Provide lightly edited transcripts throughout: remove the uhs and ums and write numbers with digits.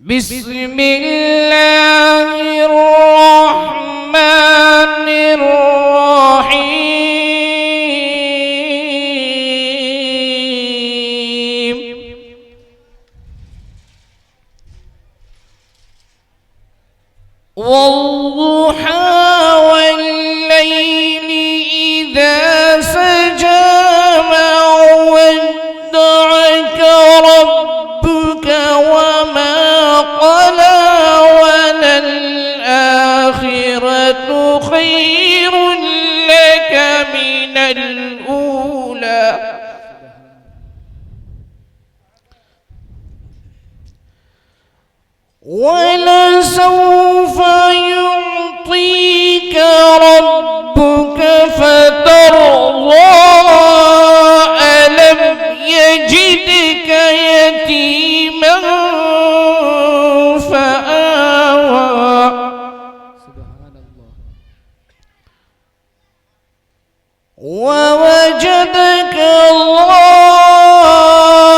बिस्मिल्लाहिर्रहमानिर्रहीम। वल्दुहा वल्लैलि इज़ा सजा मा वद्दअक रब्बुक वमा क़ला वलल आखिरतु खैरुन लक मिनल ऊला। वलसौफ युअतीक रब्बुक फतर्ज़ा अलम यजिदक यतीमन फआवा। ववजदक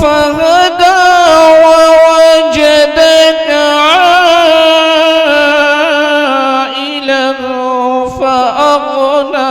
फहदा ववजदक आइलन फअगना।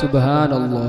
सुभान अल्लाह।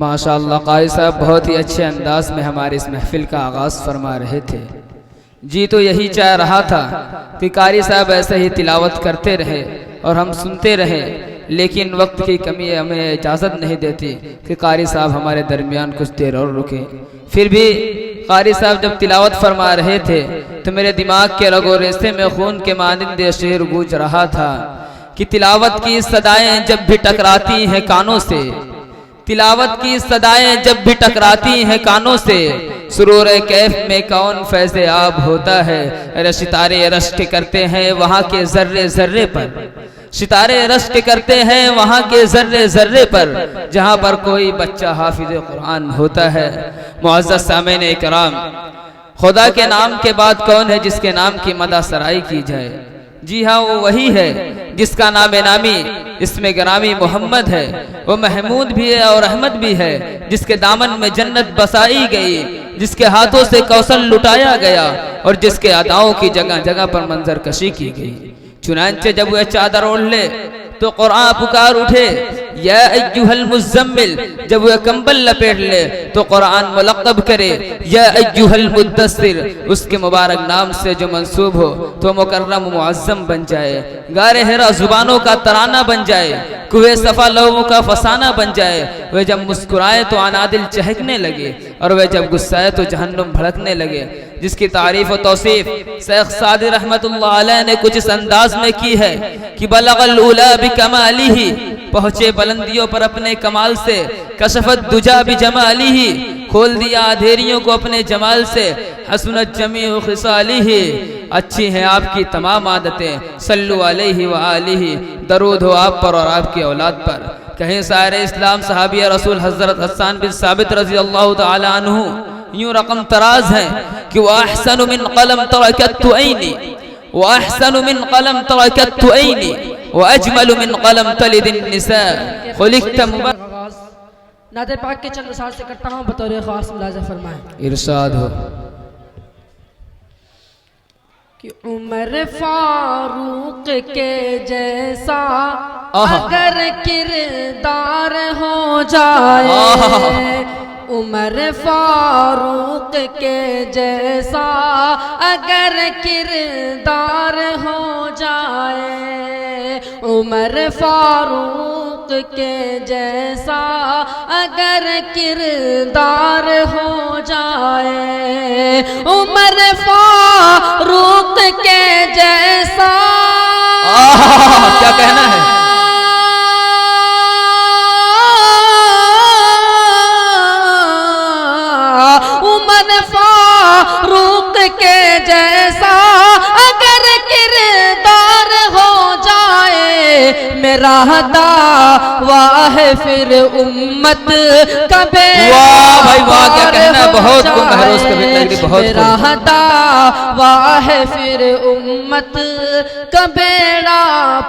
माशाअल्लाह कारी साहब बहुत ही अच्छे अंदाज में हमारे इस महफिल का आगाज़ फरमा रहे थे। जी तो यही चाह रहा था कि कारी साहब ऐसे ही तिलावत करते रहे और हम सुनते रहे, लेकिन वक्त की कमी हमें इजाज़त नहीं देती कि कारी साहब हमारे दरमियान कुछ देर और रुके। फिर भी कारी साहब जब तिलावत फरमा रहे थे तो मेरे दिमाग के रगो रेसे में खून के मानिंद शेर गूंज रहा था कि तिलावत की सदाएं जब भी टकराती हैं कानों से, तिलावत की सदाएं जब भी टकराती हैं कानों से, सुरूर कैफ में कौन फैज़े आब होता है। अरे सितारे रश्क करते हैं वहाँ के जर्रे जर्रे पर, सितारे रश्क करते हैं वहाँ के जर्रे जर्रे पर, जहाँ पर कोई बच्चा हाफिज कुरान होता है। मुअज़्ज़ज़ सामीन इकराम, खुदा के नाम के बाद कौन है जिसके नाम की मदा सराई की जाए। जी हाँ, वो वही है जिसका नाम नामी इसमें ग्रामी मोहम्मद है। वो महमूद भी है और अहमद भी है, जिसके दामन में जन्नत बसाई गई, जिसके हाथों से कौशल लुटाया गया और जिसके अदाओं की जगह जगह पर मंजर कशी की गई। चुनांचे जब वह चादर ओढ़ ले तो कुरान पुकार उठे या अय्युहल मुज़्ज़म्मिल, जब वह कंबल लपेट ले तो कुरान मुलक़्क़ब करे या अय्युहल मुद्दस्सिर, उसके मुबारक नाम से जो मंसूब हो तो मुकर्रम मुअज़्ज़म बन जाए, गारे हिरा जुबानों का तराना बन जाए, कुए सफ़ा लोगों का फसाना बन जाए। वह जब मुस्कुराए तो अनादिल चहकने लगे और वह जब गुस्साए तो जहन्नुम भड़कने लगे। जिसकी तारीफ और तौसीफ शेख सादी रहमतुल्लाह अलैह ने कुछ इस अंदाज में की है कि बलगल उला बिकमालिही, पहुंचे बुलंदियों पर अपने कमाल से, कशफत दुजा बिजमालिही, खोल दिया अंधेरियों को अपने जमाल से, हसनत जमीउ खिसालिही, अच्छी हैं आपकी तमाम आदतें, सल्लु अलैहि व आलिही, दरूद हो आप पर और आपकी औलाद पर। कहीं सारे इस्लाम सहाबी रसूल हजरत हसन बिन साबित रजी अल्लाह तआला अन्हु यूं रकम तराज हैं कि वह अहसनु मिन कलम तरकत ऐनी, वह अहसनु मिन कलम तरकत ऐनी, वह अजमलु मिन कलम तलिदिन निसा खुलिक़त मुबारक। नाते पाक के चंद अशार से करता हूँ बतौर खास मुलाज़ा फरमाएं। इरशाद हो कि उमर फारूक के जैसा अगर किरदार हो जाए, उमर फारूक के जैसा अगर किरदार हो जाए, उमर फारूक के जैसा अगर किरदार हो जाए, उमर फारूक के जैसा क्या कहना है? उमर फारूक के जैसा अगर किरदार हो जाए, मेरा दावा है फिर उम्मत कबे वाह भाई वाह, क्या कहना है? बहुत महरोज कभी बहुत मेरा दावा है फिर उम्मत कबेड़ा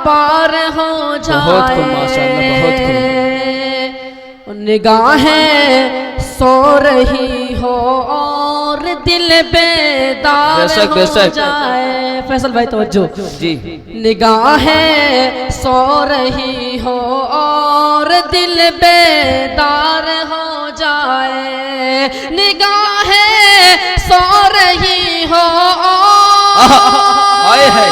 पार हो जाए। निगाहें सो रही हो और दिल बेदार हो जाए। फैसल भाई तवज्जो जी। निगाहें सो रही हो और दिल बेदार हो जाए, निगाहें सो रही हो आए है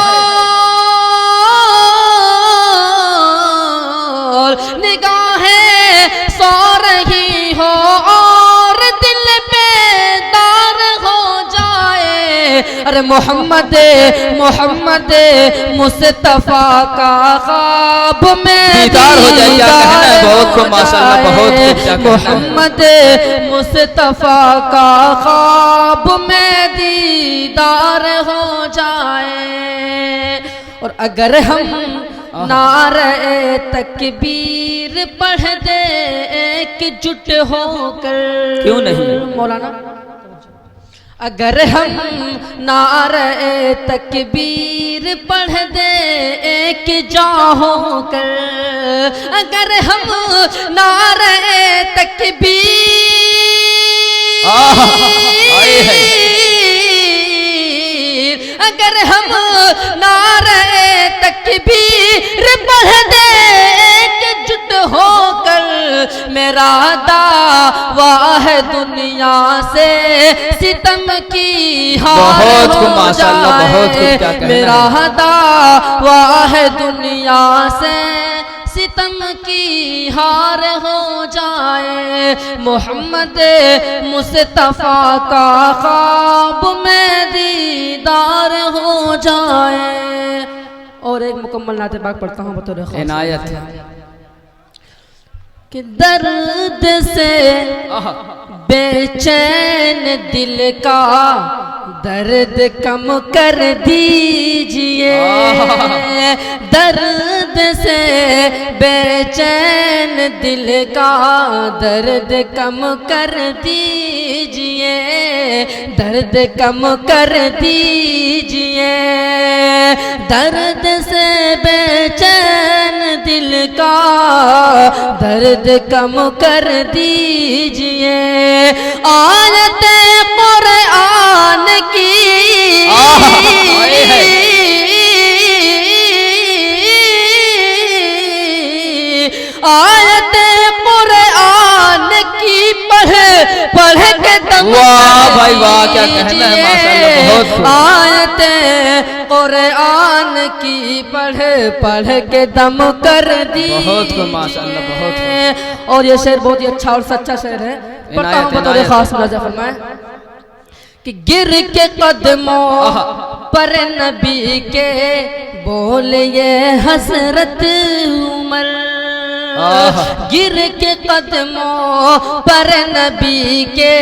निगाहें सो रही हो और दिल बेदार हो जाए। अरे मोहम्मद मोहम्मद मुस्तफा का ख्वाब में दीदार हो जाए। क्या कहना है? बहुत खूब माशाअल्लाह, बहुत खूब। मोहम्मद मुस्तफा का ख्वाब में दीदार हो जाए। और अगर हम नारे तकबीर पढ़ दे एकजुट होकर, क्यों नहीं मौलाना, अगर हम नारे तकबीर पढ़ दे एकजा होकर, अगर हम नारे तकबीर अगर हम नारे तकबीर पढ़ दे एकजुट होकर, मेरा दावा है दुनिया से सितम की हार हो जाए। मेरा दावा है दुनिया से सितम की हार हो जाए। मोहम्मद मुस्तफा का ख्वाब में दीदार हो जाए। और एक मुकम्मल नाते पाक पढ़ता हूँ बतौर खास इनायत कि दर्द से बेचैन दिल का दर्द कम कर दीजिए, दर्द से बेचैन दिल का दर्द कम कर दीजिए, दर्द कम कर दीजिए, दर्द से बेचैन दिल का दर्द कम कर दीजिए। आयत कुरान की आयत कुरान की पढ़ पढ़ के दम, वाह भाई वाह, क्या कहना है? माशाअल्लाह, बहुत खूब। आयत कुरान की पढ़ पढ़ के दम कर दी। बहुत खूब माशाअल्लाह, बहुत खूब। और ये शेर बहुत ही अच्छा और सच्चा शेर है, पढ़ता हूँ बतौर खास मुलाज़ा फरमाएं कि गिर के कदमों पर नबी के बोले हजरत उमर, गिर के कदमों पर नबी के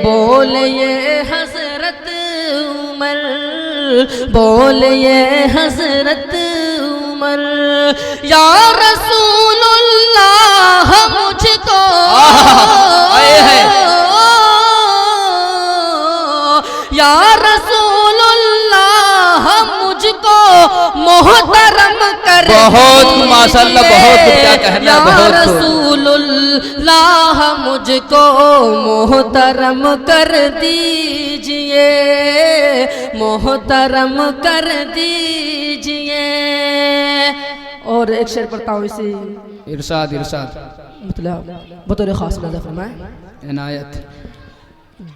बोले हजरत उमर, बोले हजरत उमर, या रसूलुल्लाह मुझको या रसूलुल्लाह मुझको मोहतरम कर बहुत माशाअल्लाह, बहुत क्या कहना, बहुत रसूलुल्लाह मुझको मोहतरम कर दीजिए, मोहतरम कर दीजिए। और एक शेर पढ़ता हूँ इसी इरशाद इरशाद मतलब बतौर खास नज़र फरमाए इनायत।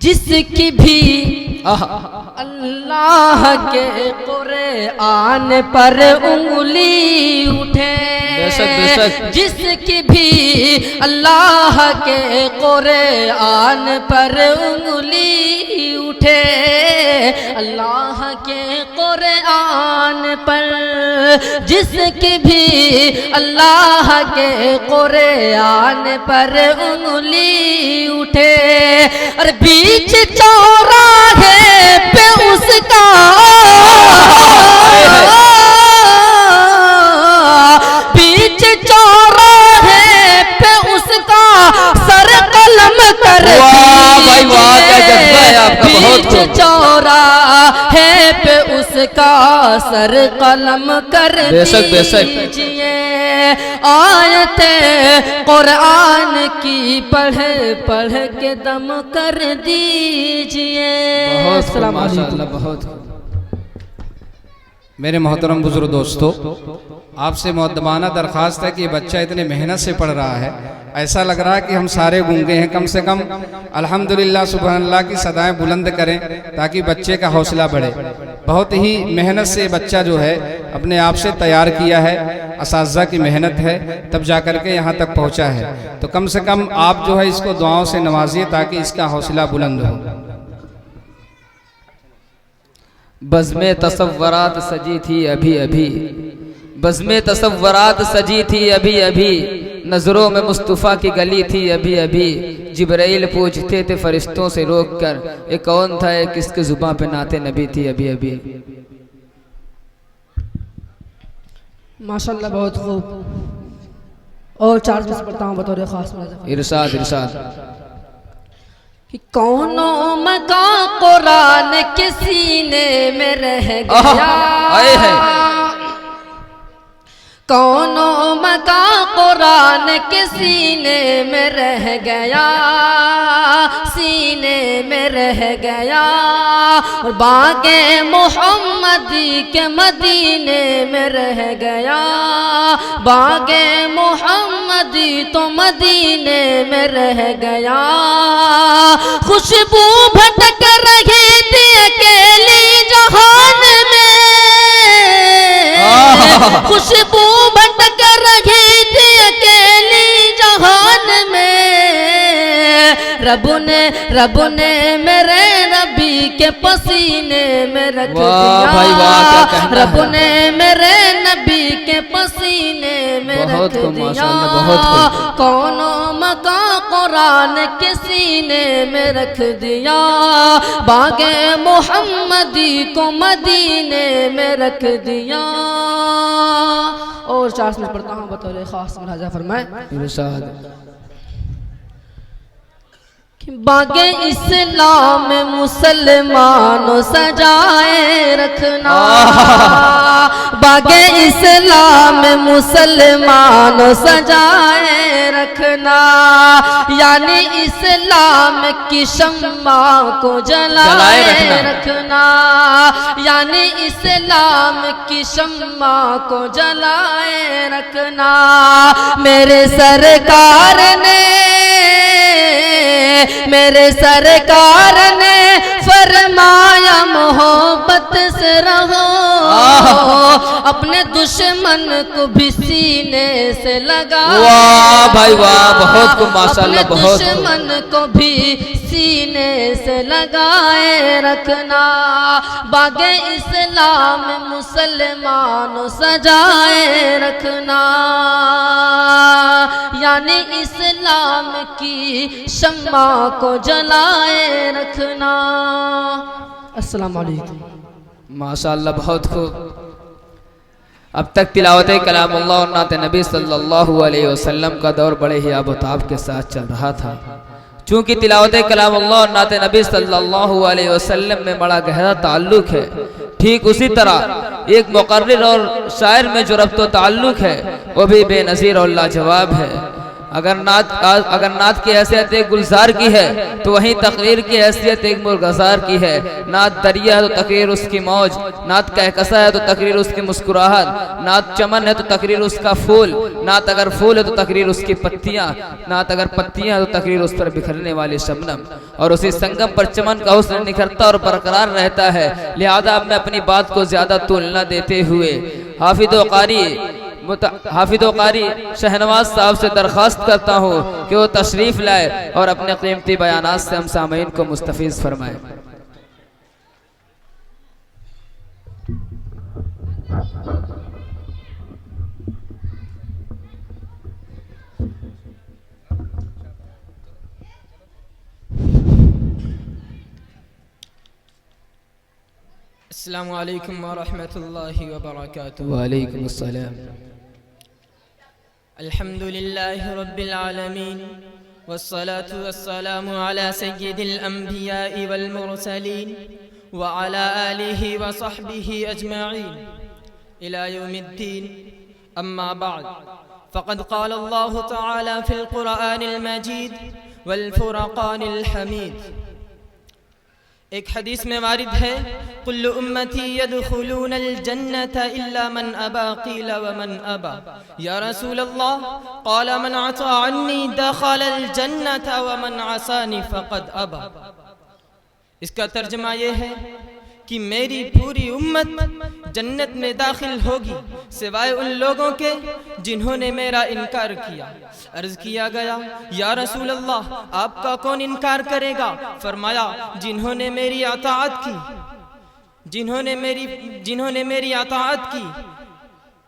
जिसकी भी अल्लाह के कुरान पर उंगली उठे, बेशक बेशक, जिसकी भी अल्लाह के कुरान पर उंगली उठे, अल्लाह के कुरान पर जिसकी भी अल्लाह के कुरान पर उंगली उठे, और बीच चौराहे पे उसका बीच चौराहे पे उसका सर कलम कर बीच चौराहे पे उसका सर कलम कर दीजिए। आयते कुरान की पढ़ पढ़ के दम कर दीजिए। बहुत माशाअल्लाह, बहुत। मेरे मोहतरम बुजुर्ग दोस्तों, आपसे मुअद्दबाना दरख्वास्त है कि ये बच्चा इतने मेहनत से पढ़ रहा है, ऐसा लग रहा है कि हम सारे गूंगे हैं। कम से कम अल्हम्दुलिल्लाह सुबहानल्लाह की सदाएं बुलंद करें ताकि बच्चे का हौसला बढ़े। बहुत ही मेहनत से बच्चा जो है अपने आप से तैयार किया है, असातिज़ा की मेहनत है, तब जा कर के यहाँ तक पहुँचा है। तो कम से कम आप जो है इसको दुआओं से नवाजिए ताकि इसका हौसला बुलंद हो। बज़्मे तसव्वुरात सजी थी अभी अभी, बज़्मे तसव्वुरात सजी थी अभी अभी, नज़रों में मुस्तफ़ा की गली थी अभी अभी। जिब्राइल पूछते थे फरिश्तों से रोक कर, ये कौन था, ये किसके जुबां पे नाते नबी थी अभी अभी। माशाल्लाह, बहुत खूब। और चार चीज़ पढ़ता हूँ बतौर खास। इरशाद इरशाद कि कौनो मका कुरान के सीने में रह गया, कौनो मका कुरान के सीने में रह गया, सीने में रह गया। और बागे मोहम्मदी के मदीने में रह गया, बागे मोहम्मदी तो मदीने में रह गया। खुशबू भटक रही थी अकेली जहान में, खुशबू भटक रही थी अकेली जहान में। रब ने मेरे नबी के पसीने में रख दिया, रब ने मेरे नबी के पसीने में रख दिया। कौनो मका कुरान के सीने में रख दिया, बागे मोहम्मदी को मदीने में रख दिया। और चार में पढ़ता हूँ बतौर खास मुलाजा फरमाए। बागे इस्लाम मुसलमानों सजाए रखना, बागे इस्लाम मुसलमानों सजाए रखना। यानी इस्लाम की शम्मा को जलाए रखना, यानी इस्लाम की शम्मा को जलाए रखना। मेरे सरकार ने फरमाया मोहब्बत से रहो, अपने दुश्मन को भी सीने से लगाए। वाह भाई वाह, बहुत खूब माशाल्लाह, अपने बहुत दुश्मन को भी सीने से लगाए रखना। बागे इस्लाम मुसलमानों सजाए रखना, यानी इस्लाम की शम्मा को जलाए रखना। अस्सलाम वालेकुम। माशाल्लाह, बहुत खूब। अब तक तिलावत कलामुल्लाह और नात नबी सल्लल्लाहु अलैहि वसल्लम का दौर बड़े ही आबोताब के साथ चल रहा था। चूँकि तिलावत कलामुल्लाह और नात नबी सल्लल्लाहु अलैहि वसल्लम में बड़ा गहरा ताल्लुक है, ठीक उसी तरह एक मुक़र्रिर और शायर में जो रब्तो ताल्लुक है वो भी बेनज़ीर और लाजवाब है। अगर नात की हैसियत एक गुलजार की है तो वहीं तकरीर की हैसियत एक मुर्गजार की है। नात दरिया है तो तकरीर उसकी मौज, नात कहकसा है तो तकरीर उसकी मुस्कुराहट, नात चमन है तो तकरीर उसका फूल, नात अगर फूल है तो तकरीर उसकी पत्तियाँ, नात अगर पत्तियाँ है तो तकरीर उस पर बिखरने वाली शबनम। और उसी संगम पर चमन का हुस्न निखरता और बरकरार रहता है। लिहाजा मैं अपनी बात को ज़्यादा तूल न देते हुए हाफिज़ो कारी शहनवाज साहब से दरख्वास्त करता हूँ कि वो तशरीफ़ लाए और अपने कीमती बयानात से हम सामीन को मुस्तफ़ीज़ फरमाए। अस्सलामु अलैकुम व रहमतुल्लाहि व बरकातुहू। वालेकुम अस्सलाम। अल्हम्दुलिल्लाहि रब्बिल आलमीन वस्सलातु वस्सलामु अला सय्यिदिल अंबिया'i वल मुरसलीन व अला आलिहि व सहबिहि अजमईन इला यौमिद्दीन। अम्मा बअद, फ़क़द क़ाल अल्लाहु तआला फ़िल क़ुरआनिल मजीद वल फ़ुरक़ानिल हमीद। एक हदीस में वारिद है, कुल्लु उम्मती यदखुलूनल जन्नत इल्ला मन अबा, क़ील व मन अबा या रसूल अल्लाह, क़ाल मन अताअन्नी दखलल जन्नत व मन असानी फ़क़द अबा। इसका तर्जुमा ये है कि मेरी पूरी उम्मत जन्नत में दाखिल होगी सिवाय उन लोगों के जिन्होंने मेरा इनकार किया। अर्ज किया गया, या रसूल अल्लाह, आपका कौन इनकार करेगा? फरमाया, जिन्होंने मेरी अताअत की, जिन्होंने मेरी अताअत की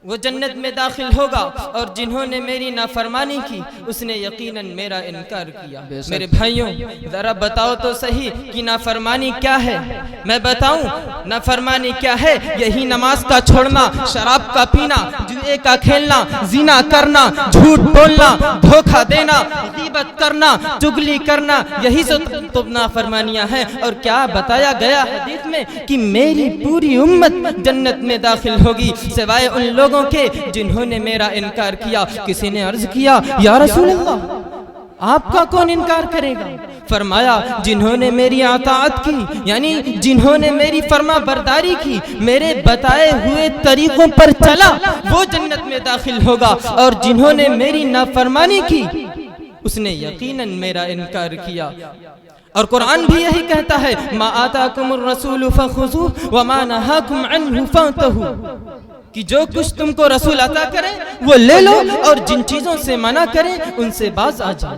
वो जन्नत में दाखिल होगा, और जिन्होंने मेरी नाफरमानी की उसने यकीनन मेरा इनकार किया। मेरे भाइयों, जरा बताओ तो सही कि नाफरमानी क्या है? मैं बताऊं नाफरमानी क्या है? यही नमाज का छोड़ना, शराब का पीना, जुए का खेलना, जिना करना, झूठ बोलना, धोखा देना, गीबत करना, चुगली करना, यही सब तो नाफरमानियां हैं। और क्या बताया गया हदीस में कि मेरी पूरी उम्मत जन्नत में दाखिल होगी सिवाय उन लोगों के जिन्होंने मेरा इनकार किया। किसी ने अर्ज किया, या रसूल अल्लाह, आपका कौन इनकार करेगा? फरमाया, जिन्होंने मेरी अताअत की, यानी जिन्होंने मेरी फरमा बरदारी की, मेरे बताए हुए तरीकों पर चला, वो जन्नत में दाखिल होगा, और जिन्होंने मेरी नाफरमानी की उसने यकीनन मेरा इनकार किया। और कुरान भी यही कहता है, मा आताकुमुर रसूलु फखुज़ूहु व मा नहाकुम अन्हु फंतहू, कि जो कुछ तुमको रसूल अता करे वो ले लो, और जिन चीजों से मना करें उनसे बाज आ जाओ।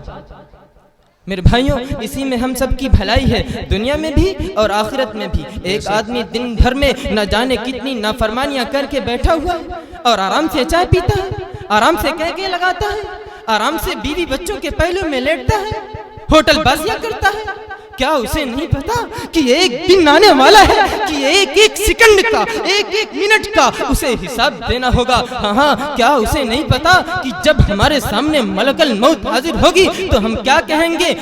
मेरे भाइयों, इसी में हम सब की भलाई है, दुनिया में भी और आखिरत में भी। एक आदमी दिन भर में न जाने कितनी नाफरमानियां करके बैठा हुआ है, और आराम से चाय पीता है, आराम से कहके लगाता है, आराम से बीवी बच्चों के पहलू में लेटता है, होटल बाजियां करता है। क्या उसे नहीं पता कि एक दिन आने वाला है कि एक एक सेकंड का, एक एक मिनट का उसे हिसाब देना होगा? हाँ, क्या उसे नहीं पता कि जब हमारे सामने मलकल मौत हाजिर होगी तो हम क्या कहेंगे?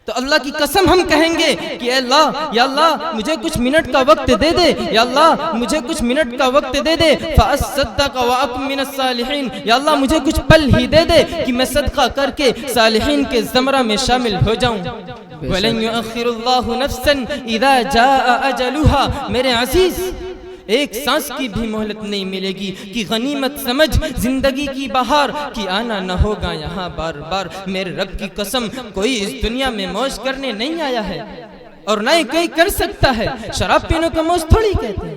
तो अल्लाह की कसम हम कहेंगे कि अल्लाह, या अल्लाह मुझे कुछ मिनट का वक्त दे दे, या अल्लाह मुझे कुछ मिनट का वक्त दे दे, फ़अस्सद्दक़ व अकुन मिनस सालिहीन, या अल्लाह मुझे कुछ पल ही दे दे कि मैं सदका करके सालिहीन के ज़मरा में शामिल हो जाऊं। वलन युअख्खिरुल्लाहु नफ्सन इज़ा जाअ अजलुहा। मेरे अजीज, एक सांस की भी मोहलत नहीं मिलेगी कि गनीमत समझ जिंदगी की बहार कि आना न होगा यहाँ बार बार। मेरे रब की कसम, कोई इस दुनिया में मौज करने नहीं आया है, और न ही कोई कर सकता है। शराब पीने को मौज थोड़ी कहते हैं,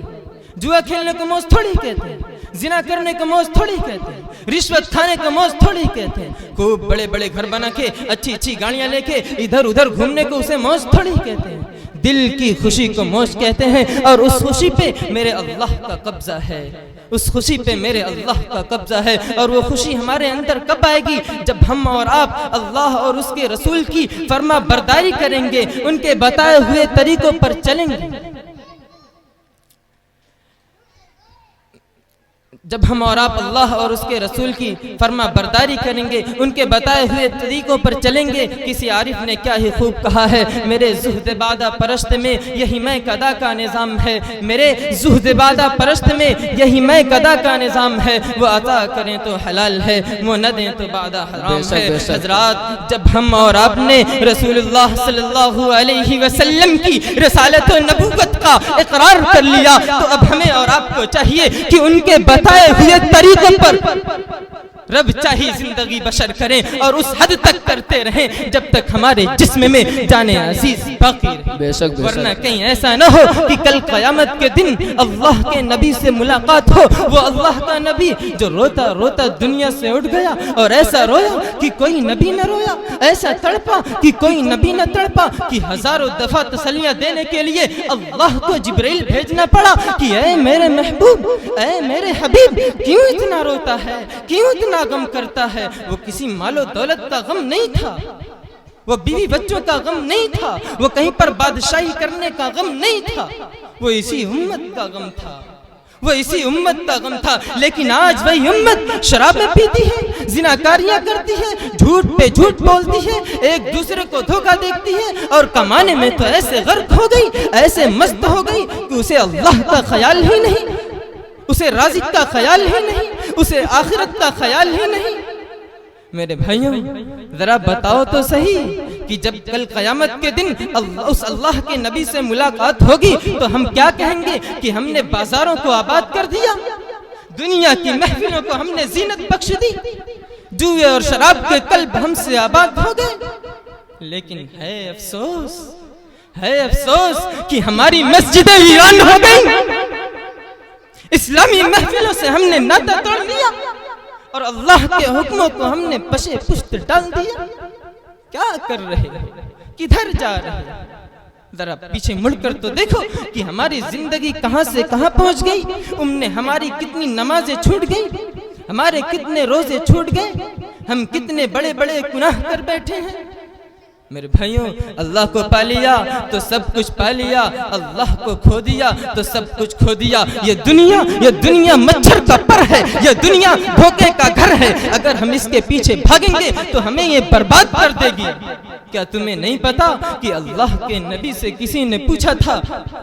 जुआ खेलने को मौज थोड़ी कहते हैं, जिना करने को मौज थोड़ी कहते हैं, रिश्वत खाने को मौज थोड़ी कहते हैं, खूब बड़े बड़े घर बना के अच्छी अच्छी गाड़ियां लेके इधर उधर घूमने को उसे मौज थोड़ी कहते हैं। दिल की खुशी को मौज कहते हैं और उस खुशी पे मेरे अल्लाह का कब्जा है, उस खुशी पे मेरे अल्लाह का कब्जा है। और वो खुशी हमारे अंदर कब आएगी? जब हम और आप अल्लाह और उसके रसूल की फर्मा बरदारी करेंगे, उनके बताए हुए तरीकों पर चलेंगे। जब हम और आप अल्लाह और उसके रसूल की फर्मा बरदारी करेंगे, उनके बताए हुए तरीकों पर चलेंगे। किसी आरिफ ने क्या ही खूब कहा है, मेरे ज़ुहद बादा परस्त में यही मैं कदा का निज़ाम है, मेरे ज़ुहद बादा परस्त में यही मैं कदा का निज़ाम है। वो अता करें तो हलाल है, वो न दें तो बादा हराम है। हज़रात, जब हम और आपने रसूलुल्लाह सल्लल्लाहु अलैहि वसल्लम की रसालत व नबूवत का इकरार कर लिया, तो अब हमें और आपको चाहिए कि उनके बताए हुए तरीकों पर रब चाही जिंदगी बशर करें और उस हद तक करते रहें जब तक हमारे जिस्म में जाने अजीज बाकी रहे। बेशक वरना कहीं ऐसा न हो कि कल क़यामत के दिन अल्लाह के नबी से मुलाकात हो, वो अल्लाह का नबी जो रोता रोता दुनिया से उठ गया और ऐसा रोया कि कोई नबी न रोया, ऐसा तड़पा कि कोई नबी न तड़पा, कि हजारों दफा तसल्लियां देने के लिए अल्लाह को जिब्रील भेजना पड़ा कि ऐ मेरे महबूब, ऐ मेरे हबीब, क्यों इतना रोता है, क्यों इतना गम करता है। वो किसी मालो दौलत का गम नहीं था, वो बीवी बच्चों का गम नहीं था, वो कहीं पर बादशाही करने का गम नहीं था, वो इसी उम्मत का गम था, वो इसी उम्मत का गम था। लेकिन आज वही उम्मत शराबें पीती है, जिनाकारियां करती है, झूठ पे झूठ बोलती है, एक दूसरे को धोखा देती है और कमाने में तो ऐसे गर्क हो गई, ऐसे मस्त हो गई कि उसे अल्लाह का ख्याल ही नहीं, उसे राज़िक का ख्याल ही नहीं, उसे आखिरत का ख्याल ही नहीं। मेरे भाइयों, जरा बताओ तो सही कि जब कल क़यामत के दिन उस अल्लाह के नबी से मुलाकात होगी तो हम क्या कहेंगे कि हमने बाजारों को आबाद कर दिया, दुनिया की महफिलों को हमने जीनत बख्श दी, जुए और शराब के कल्ब हमसे आबाद हो गए। लेकिन है अफसोस, है अफसोस कि हमारी मस्जिदें वीरान हो गई, इस्लामी महफिलों से हमने नाता तोड़ दिया और अल्लाह के हुक्मों को हमने पशे पुश्त डाल दिया। क्या कर रहे, किधर जा रहे? जरा पीछे मुड़कर तो देखो कि हमारी जिंदगी कहां से कहां पहुंच गई। उम्ने हमारी कितनी नमाजें छूट गई, हमारे कितने रोजे छूट गए, हम कितने बड़े बड़े गुनाह कर बैठे हैं। मेरे भाइयों, अल्लाह को पा लिया तो सब कुछ पा लिया, अल्लाह को खो दिया तो सब कुछ खो दिया। ये दुनिया मच्छर का पर है, ये दुनिया धोखे का घर है। अगर हम इसके पीछे भागेंगे तो हमें ये बर्बाद कर देगी। क्या तुम्हें नहीं पता कि अल्लाह के नबी से किसी ने पूछा था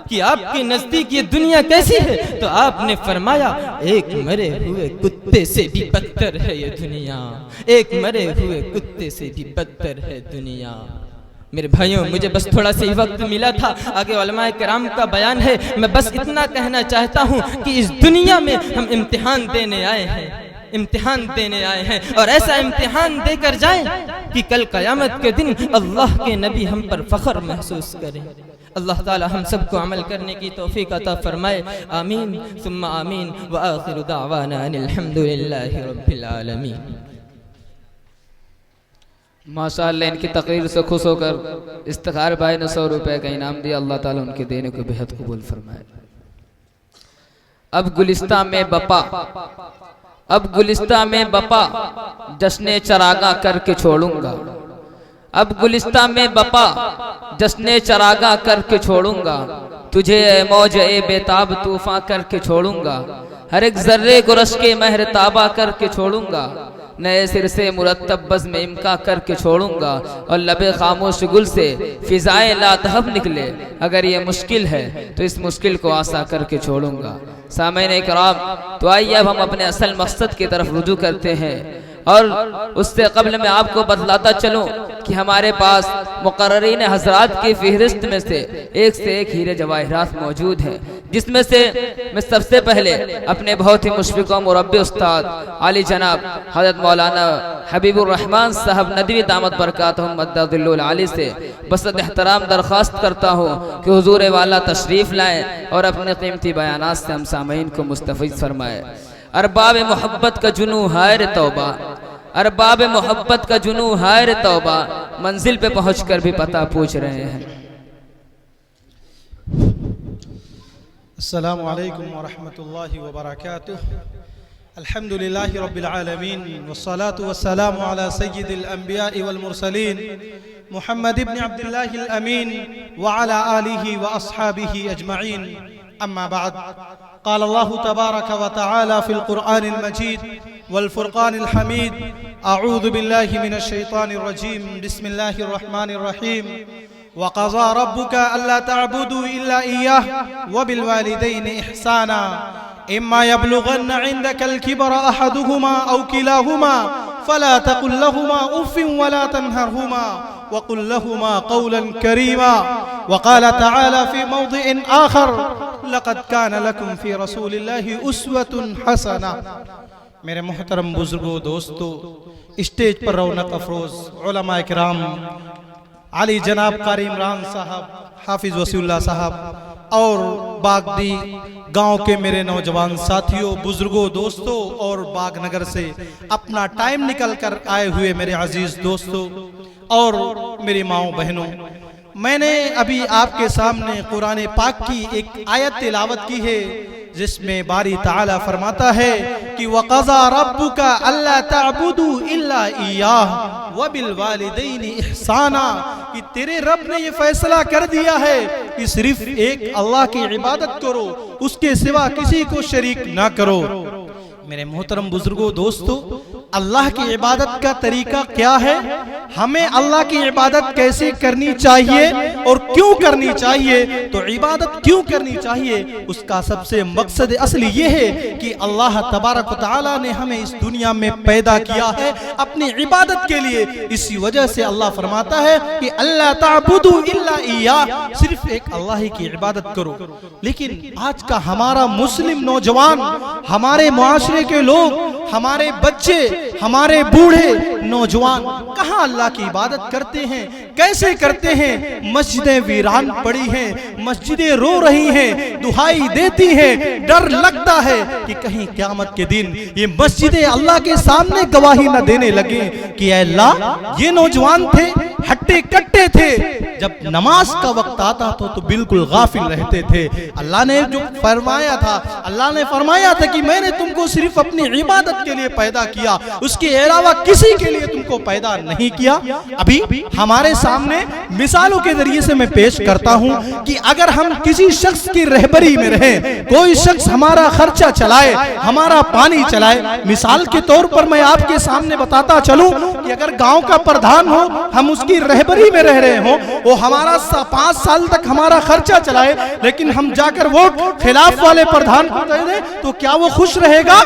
कि आपके नजदीक ये दुनिया कैसी है, तो आपने फरमाया एक मरे हुए कुत्ते से भी बदतर है ये दुनिया, एक मरे हुए कुत्ते से भी बदतर है दुनिया। मेरे भाइयों, मुझे बस थोड़ा सा ही वक्त मिला था, आगे उलमाए किराम का बयान है। मैं बस इतना कहना चाहता हूँ कि इस दुनिया में हम इम्तिहान देने आए हैं, इम्तिहान देने आए हैं और ऐसा इम्तिहान देकर जाएं कि कल क़यामत के दिन अल्लाह के नबी हम पर फख्र महसूस करें। अल्लाह ताला हम सबको अमल करने की तौफीक अता फरमाए। आमीन सुम्मा आमीन व आखिरु दावाना अनिल हम्दुलिल्लाहि रब्बिल आलमीन। माशाअल्लाह, इनकी तकरीर से खुश होकर इफ्तिखार भाई ने 100 रुपए का इनाम दिया। अल्लाह ताला उनके देने को बेहद कबूल फरमाए। अब गुलिस्ता में बपा जश्ने चरागा करके छोड़ूंगा, अब गुलिस्ता में बपा जश्ने चरागा करके छोड़ूंगा, तुझे ए मौज ए बेताब तूफां करके छोड़ूंगा, हर एक जर्रे को रश के महर ताबा करके छोड़ूंगा, नए सिर से मुरत्तब बज़्म इम्का करके छोड़ूंगा, और लबे खामोश गुल से फिजाए लातहब निकले, अगर ये मुश्किल है तो इस मुश्किल को आसा करके छोड़ूंगा। सामईन इकराम, तो आइए अब हम अपने असल मकसद की तरफ रुजू करते हैं। और उससे कबल मैं आपको बतलाता चलूं कि हमारे पास मुकर्ररीन हजरात की फहरिस्त में से एक हीरे जवाहिरात मौजूद हैं, जिसमें से मैं सबसे पहले अपने बहुत ही मुशफ़िक़ व मुरब्बी उस्ताद आली जनाब हज़रत मौलाना हबीबुर रहमान साहब नदवी दामत बरकातहुम मद्ददिल्लुल आली से बसत एहतराम दरख्वास्त करता हूँ कि हुजूर वाला तशरीफ़ लाएँ और अपने कीमती बयानात से हम सामीन को मुस्तफ़ीज़ फरमाए। अरबाब मोहब्बत का जुनू हायर तौबा, अरबाब मोहब्बत का जुनू हायर तौबा, मंजिल पे पहुँचकर भी पता पूछ रहे हैं। अस्सलामु अलैकुम व रहमतुल्लाहि व बरकातुह। अल्हम्दुलिल्लाहि रब्बिल आलमीन वस्सलातु वस्सलामु अला सय्यिदिल अंबिया'i वल मुरसलीन मुहम्मद इब्न अब्दुल्लाहिल अमीन व अला आलिहि व अस्हाबिहि अजमईन। अम्मा बाद, क़ाल अल्लाहु तबारक व तआला फ़िल क़ुरआनिल मजीद वल फ़ुरक़ानिल हमीद। अऊज़ु बिल्लाहि मिनश शैतानिर रजीम। बिस्मिल्लाहिर रहमानिर रहीम। वक़ज़ा रब्बुका अल्ला तअबुदू इल्ला इय्याह व बिल वालिदैनि इहसाना इम्मा यब्लुगन्ना इंदकल किबरा अहदुहुमा औ किलाहुमा फला तक़ुल लहुमा उफ़्फ़िन वला तन्हरहुमा वक़ुल लहुमा क़ौलन करीमा। वक़ाल तआला फ़ी मौदिइन आख़र लक़द कान लकुम फ़ी रसूलिल्लाहि उस्वतुन हसना। मेरे मोहतरम बुजुर्गों, दोस्तों, स्टेज पर रौनक अफरोज़ उलमा किराम, आली जनाब कारी इमरान साहब, हाफिज वसीउल्लाह साहब और बागदी गांव के मेरे नौजवान साथियों, बुजुर्गों, दोस्तों और बागनगर से अपना टाइम निकल कर आए हुए मेरे अजीज दोस्तों और मेरी माओ बहनों, मैंने अभी आपके सामने कुरान पाक की एक आयत तिलावत की है जिसमें बारी ताला फरमाता है कि वक़ज़ा रब्बुका अल्ला तअबुदू इल्ला इय्याह व बिल वालिदैनि इहसाना, कि तेरे रब ने ये फैसला कर दिया है कि सिर्फ एक अल्लाह की इबादत करो, उसके सिवा किसी को शरीक ना करो। मेरे मोहतरम बुजुर्गों, दोस्तों, अल्लाह की इबादत का तरीका क्या है, हमें अल्लाह की इबादत कैसे करनी चाहिए और क्यों करनी चाहिए, तो इबादत क्यों करनी चाहिए, उसका सबसे मकसद असली ये है कि अल्लाह तबारक व तआला ने हमें इस दुनिया में पैदा किया है अपनी इबादत के लिए। इसी वजह से अल्लाह फरमाता है कि अल्ला ताबुदू इल्ला इय्याह, सिर्फ एक अल्लाह ही की इबादत करो। लेकिन आज का हमारा मुस्लिम नौजवान, हमारे मुआशरे के लोग, हमारे बच्चे, हमारे बूढ़े नौजवान कहाँ अल्लाह की इबादत करते हैं, कैसे करते हैं? मस्जिदें वीरान पड़ी हैं, मस्जिदें रो रही हैं, दुहाई देती हैं, डर लगता है कि कहीं क़यामत के दिन ये मस्जिदें अल्लाह के सामने गवाही न देने लगे कि अल्लाह ये नौजवान थे, हट्टे कट्टे थे, जब नमाज का वक्त आता तो बिल्कुल गाफिल रहते थे। अल्लाह ने जो फरमाया था, अल्लाह ने फरमाया था कि मैंने तुमको सिर्फ अपनी इबादत के लिए पैदा किया, उसके अलावा किसी के लिए तुमको पैदा नहीं किया। अभी हमारे सामने मिसालों के जरिए से मैं पेश करता हूँ कि अगर हम किसी शख्स की रहबरी में रहें, कोई शख्स हमारा खर्चा चलाए, हमारा पानी चलाए, मिसाल के तौर पर मैं आपके सामने बताता चलूं कि अगर गांव का प्रधान हो, हम उसकी रहबरी में रह रहे हो, वो हमारा 5 साल तक हमारा खर्चा चलाए, लेकिन हम जाकर वोट खिलाफ वाले प्रधान को दे दें तो क्या वो खुश रहेगा?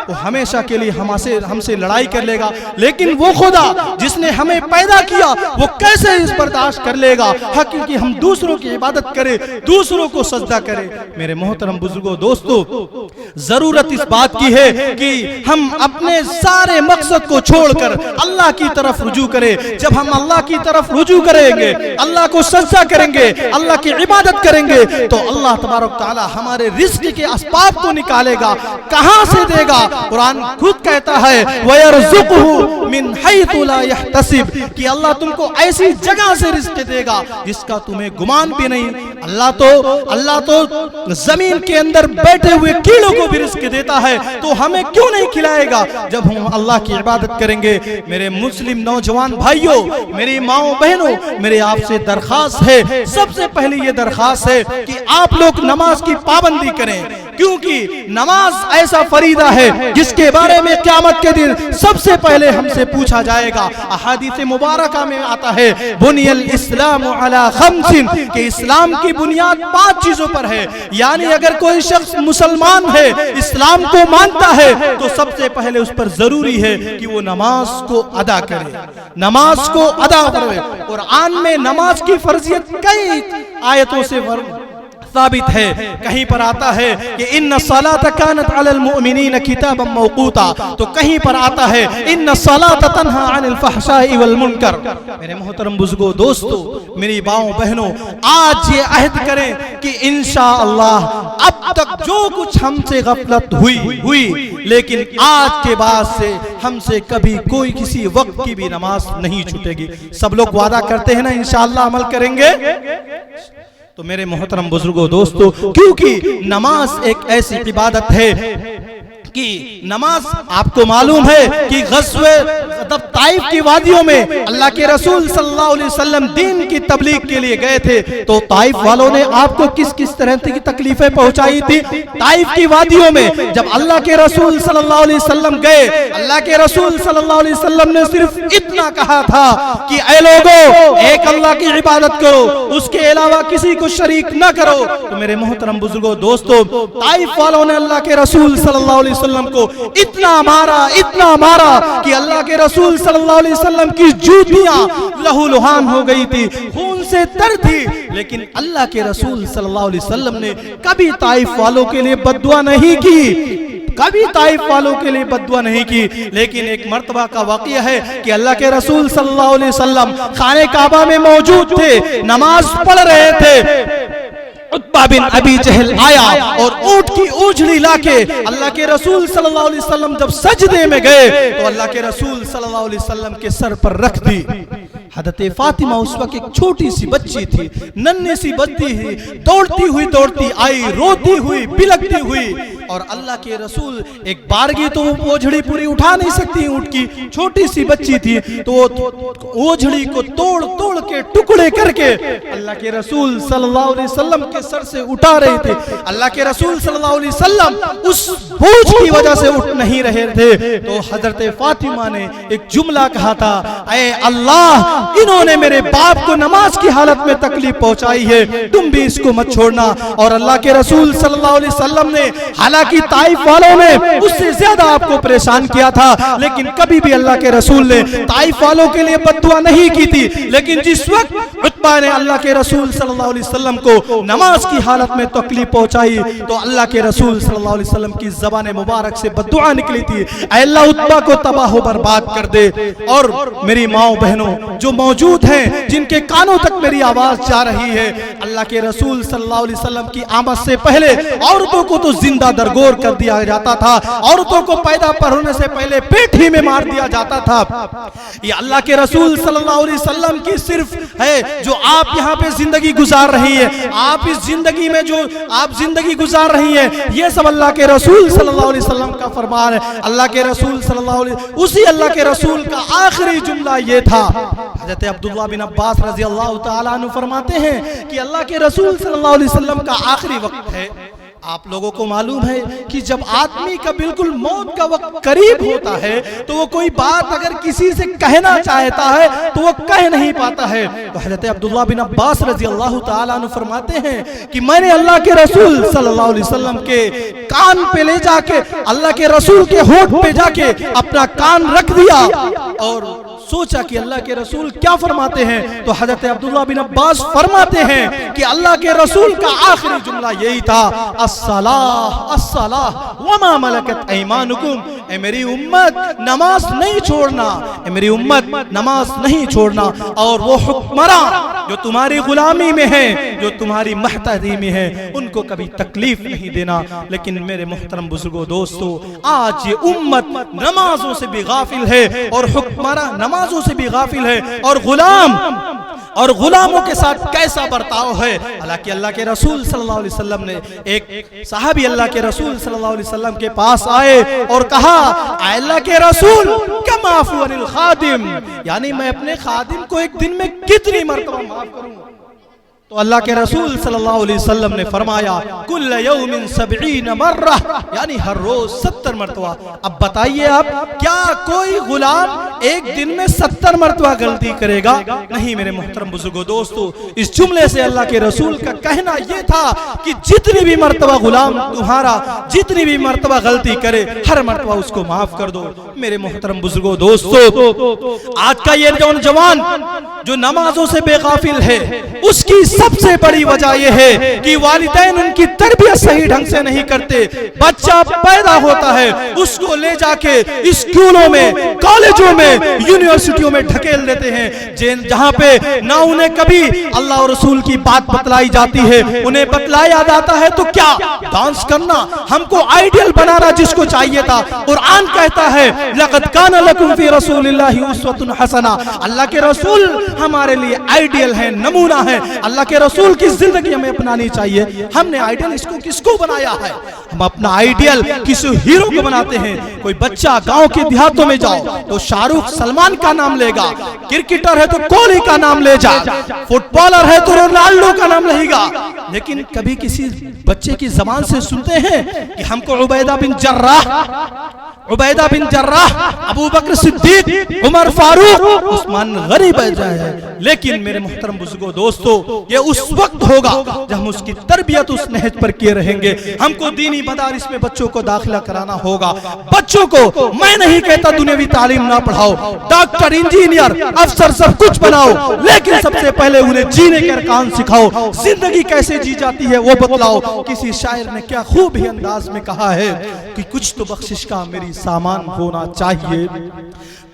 वो हमेशा के लिए हमसे लड़ाई कर लेगा। लेकिन वो खुदा जिसने हमें पैदा किया वो कैसे इस बर्दाश्त कर लेगा क्योंकि हम दूसरों की इबादत करें, दूसरों को सजदा करें। मेरे मोहतरम बुजुर्गों, दोस्तों, जरूरत इस बात की है कि हम अपने सारे मकसद को छोड़कर अल्लाह की तरफ रुजू करें। जब हम अल्लाह की तरफ रुजू करेंगे, अल्लाह को सजदा करेंगे, अल्लाह की इबादत करेंगे, तो अल्लाह तबारक तआला हमारे रिज़्क़ के असबाब को निकालेगा। कहां से देगा? कुरान खुद कहता है वयरज़ुक़हु मिन हैतु ला यहतसिब, कि अल्लाह तुमको ऐसी जगह से रिज़्क़ देगा जिसका तुम्हें गुमान भी नहीं। अल्लाह तो जमीन के अंदर बैठे हुए कीड़ों को भी रिज़्क़ देता है, तो हमें क्यों नहीं खिलाएगा जब हम अल्लाह की इबादत करेंगे? मेरे मुस्लिम नौजवान भाइयों, मेरी माओ बहनों, मेरे आपसे दरखास्त है, सबसे पहले ये दरखास्त है कि आप लोग नमाज की पाबंदी करें। क्योंकि नमाज ऐसा फरीदा है जिसके बारे में क़यामत के दिन सबसे पहले हमसे पूछा जाएगा। अहादीस मुबारका में आता है बुनियल इस्लाम अला खम्सिन, कि इस्लाम की बुनियाद 5 चीजों पर है। यानी अगर कोई शख्स मुसलमान है, इस्लाम को मानता है, तो सबसे पहले उस पर जरूरी है कि वो नमाज को अदा करे, नमाज को अदा करे। कुरान में नमाज की फर्जियत कई आयतों से साबित है। कहीं पर आता है कि इन्ना सलात कानत अलल मुमिनीन किताबन मौकूता, तो कहीं पर आता है इन्ना सलात तन्हा अनिल फहशाई वल मुनकर। मेरे मोहतरम बुजुर्गों, दोस्तों, मेरी माओ बहनों, आज ये अहद करें कि इंशाअल्लाह अब तक जो कुछ हमसे गफलत हुई, लेकिन आज के बाद से हमसे कभी कोई किसी वक्त की भी नमाज नहीं छूटेगी। सब लोग वादा करते हैं ना इंशाअल्लाह अमल करेंगे? तो मेरे मोहतरम बुजुर्गों, दोस्तों, क्योंकि नमाज एक ऐसी इबादत है कि नमाज, आपको मालूम है कि गज़वे ताइफ की वादियों में अल्लाह के रसूल सल्लल्लाहु अलैहि वसल्लम दीन की तबलीग के लिए गए थे, तो ताइफ वालों ने आपको किस किस तरह की तकलीफें पहुंचाई थी। ताइफ की वादियों में जब अल्लाह के रसूल सल्लल्लाहु अलैहि वसल्लम गए, अल्लाह के रसूल सल्लल्लाहु अलैहि वसल्लम ने सिर्फ इतना कहा था कि ऐ लोगों, एक अल्लाह की इबादत करो, उसके अलावा किसी को शरीक न करो। तो मेरे मोहतरम बुजुर्गों, दोस्तों, ताइफ वालों ने अल्लाह के रसूल सल्लल्लाहु अलैहि वसल्लम को इतना मारा कि अल्लाह के रसूल सल्लल्लाहु अलैहि वसल्लम की जूतियां लहूलुहान हो गई थी, खून से तर थी। लेकिन अल्लाह के रसूल सल्लल्लाहु अलैहि वसल्लम ने कभी ताइफ वालों के लिए बद्दुआ नहीं की, कभी ताइफ वालों के लिए बद्दुआ नहीं की। लेकिन एक मर्तबा का वाक़या है कि अल्लाह के रसूल सल्लल्लाहु अलैहि वसल्लम खाने काबा में मौजूद थे, नमाज पढ़ रहे थे। उत्बा बिन अबी जहल आया और ऊंट की ऊजड़ी लाके अल्लाह के रसूल सल्लल्लाहु अलैहि वसल्लम जब सजदे में गए, तो अल्लाह के रसूल सल्लल्लाहु अलैहि वसल्लम के सर पर रख दी। हज़रत फातिमा उस वक्त एक छोटी सी बच्ची थी, नन्ही सी बच्ची थी, दौड़ती आई, रोती हुई, बिलखती हुई। और अल्लाह के रसूल एक बारगी तो वो ओझड़ी पूरी उठा नहीं सकती, ऊंट की छोटी सी बच्ची थी, तो ओझड़ी को तोड़ के टुकड़े करके अल्लाह के रसूल सल्लल्लाहु अलैहि वसल्लम के सर से उठा रहे थे। अल्लाह के रसूल सल्लल्लाहु अलैहि वसल्लम उस बोझ की वजह से उठ नहीं रहे थे, तो हजरत फातिमा ने एक जुमला कहा था, ऐ अल्लाह, इन्होंने मेरे बाप को नमाज की हालत में तकलीफ पहुंचाई है, तुम भी इसको मत छोड़ना। और अल्लाह के रसूल सल्लल्लाहु अलैहि वसल्लम ने, हालांकि ताइफ वालों ने उससे ज्यादा आपको परेशान किया था, लेकिन कभी भी अल्लाह के रसूल ने ताइफ वालों के लिए बद्दुआ नहीं की थी। लेकिन जिस वक्त उत्बा ने अल्लाह के रसूल सल्लल्लाहु अलैहि वसल्लम को नमाज की हालत में तकलीफ पहुंचाई, तो अल्लाह के रसूल सल्लल्लाहु अलैहि वसल्लम की ज़बान मुबारक से बद्दुआ निकली थी, ऐ अल्लाह उत्बा को तबाह बर्बाद कर दे। और मेरी माओ बहनों जो मौजूद हैं, जिनके कानों तक मेरी आवाज जा रही है, अल्लाह के रसूल सल्लल्लाहु अलैहि वसल्लम की आमद से पहले औरतों को तो जिंदा दरगोर कर दिया जाता था, औरतों को पैदा पर होने से पहले पेट ही में मार दिया जाता था। ये अल्लाह के रसूल सल्लल्लाहु अलैहि वसल्लम की सिर्फ है जो आप यहाँ पे जिंदगी गुजार रही है, आप इस जिंदगी में जो आप जिंदगी गुजार रही है, ये सब अल्लाह के रसूल सल्लल्लाहु अलैहि वसल्लम का फरमान है। अल्लाह के रसूल सल्लल्लाहु अलैहि, उसी अल्लाह के रसूल का आखिरी जुमला ये था। हज़रत अब्दुल्लाह बिन अब्बास रज़ी अल्लाह तआला अन्हु फरमाते हैं कि अल्लाह के रसूल सल्लल्लाहु अलैहि वसल्लम का आखिरी वक्त है। आप लोगों को मालूम है कि जब आदमी का बिल्कुल मौत का वक्त करीब होता है, तो वो कोई बात अगर किसी से कहना चाहता है तो वो कह नहीं पाता है। तो हज़रत अब्दुल्लाह बिन अब्बास रज़ी अल्लाह तआला अन्हु फरमाते हैं कि मैंने अल्लाह के रसूल सल्लल्लाहु अलैहि वसल्लम के कान पे ले जाके, अल्लाह के रसूल के होठ पे जाके अपना कान रख दिया और सोचा कि अल्लाह के रसूल क्या फरमाते हैं। तो हज़रत अब्दुल्लाह बिन अब्बास फरमाते हैं कि अल्लाह के रसूल का आखिरी जुमला यही था, अस्सलाह अस्सलाह वमा मलकत ऐमानुकुम, ए मेरी उम्मत नमाज नहीं छोड़ना, ए मेरी उम्मत नमाज नहीं छोड़ना। और वो हुक्मरान जो तुम्हारी गुलामी में है, जो तुम्हारी महतदी में है, उनको कभी तकलीफ नहीं देना। लेकिन मेरे मोहतरम बुजुर्गों, दोस्तों, आज ये उम्मत नमाजों से भी गाफिल है और हुक्मरान नमाजों से भी गाफिल है, और गुलामों के साथ कैसा बर्ताव है। हालांकि अल्लाह के रसूल सल्लल्लाहु अलैहि वसल्लम ने, एक सहाबी अल्लाह के रसूल सल्लल्लाहु अलैहि वसल्लम के पास आए और कहा, अल्लाह के रसूल कम आफू अनिल खादिम, यानी मैं अपने खादिम को एक दिन में कितनी मरतबा माफ करूं। तो अल्लाह के रसूल सल्लल्लाहु अलैहि वसल्लम ने फरमाया कुल्ल यौमिन 70 मर्रा, यानी हर रोज 70 मरतबा। अब बताइए आप, क्या कोई गुलाम एक दिन में 70 मरतबा गलती करेगा? नहीं मेरे मोहतरम बुजुर्गो दोस्तों, इस जुमले से अल्लाह के रसूल का कहना यह था कि जितनी भी मरतबा गुलाम तुम्हारा जितनी भी मरतबा गलती करे, हर मरतबा उसको माफ कर दो। मेरे मोहतरम बुजुर्गो दोस्तों, आज का ये नौजवान जो नमाजों से बेगाफिल है, उसकी सबसे बड़ी वजह यह है कि वालिदैन उनकी तरबियत सही ढंग से नहीं करते। बच्चा पैदा होता है, उसको ले जाके स्कूलों में, कॉलेजों में, यूनिवर्सिटियों में ढकेल देते हैं, जहां पे ना उन्हें कभी अल्लाह और रसूल की बात बतलाई जाती है, उन्हें बतलाया जाता है तो क्या डांस करना, हमको आइडियल बनाना जिसको चाहिए था। कुरान कहता है लक़द काना लकुम फी रसूलिल्लाहि उस्वतुन हसना, अल्लाह के रसूल हमारे लिए आइडियल है, नमूना है। अल्लाह के रसूल की जिंदगी हमें अपनानी चाहिए। हमने आइडियल इसको किसको बनाया है? हम अपना आइडियल किसी हीरो को बनाते हैं। कोई बच्चा गांव के देहातों में जाओ तो शाहरुख सलमान का नाम लेगा, क्रिकेटर है तो कोहली का नाम ले जा, फुटबॉलर है तो रोनाल्डो का नाम लेगा। लेकिन कभी किसी बच्चे की जबान से सुनते हैं कि हमको उबैदा बिन जर्राह, अबू बकर सिद्दीक, उमर फारूक, उस्मान गनी बन जाए। लेकिन मेरे मोहतरम बुजुर्गों दोस्तों, ये उस वक्त होगा जब हम उसकी तरबियत उस नहज पर किए रहेंगे। हमको दीनी मदारिस में बच्चों को दाखिला कराना होगा। बच्चों को मैं नहीं कहता दुनियावी तालीम ना पढ़ाओ, डॉक्टर, इंजीनियर, अफसर सब कुछ बनाओ, लेकिन सबसे पहले उन्हें जीने के अरकान सिखाओ, जिंदगी कैसे जी जाती है वो बतलाओ। किसी शायर ने क्या खूब ही अंदाज में कहा है कि कुछ तो बख्शिश का मेरी सामान होना चाहिए,